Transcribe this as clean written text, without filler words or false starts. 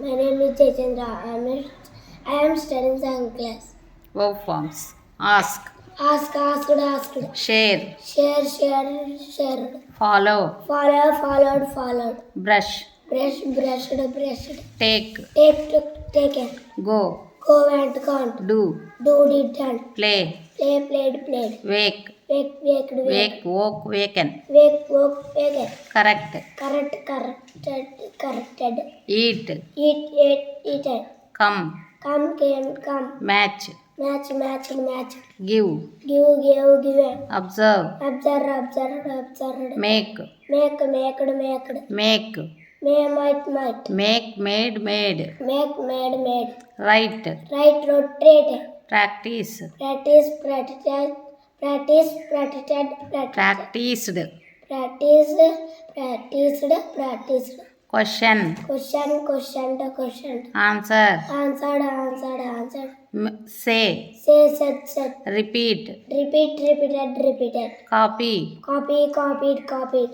My name is Jaychandra. I am studying second class. Verb forms. Ask, Ask, asked, asked. share, Share, shared, shared. follow, Follow, followed, followed. brush, Brush, brushed, brushed. take, Take, took, taken. go, Go, went, gone. do, Did, done. play, Play, played, played. wake, Wake, waked, wake, waked. woke, waken, Wake, woke, waken. correct, Correct, corrected, corrected. eat, Eat, ate, eaten. come, Come, came, come. match, Match, matched, matched. give, Give, gave, given. observe, Observe, observed, observed. make, Make, maked, maked. make, May, might, might. make, made, made, Make, made, made. write, Write, wrote, trade. practice, Practice, practiced, practice, practiced, practiced. practiced, Practice, practiced, practiced. question, Question, questioned, questioned. answer, Answered, answered, answered. say, Say, said, said. repeat, Repeat, repeated, repeated. copy, Copy, copied, copied.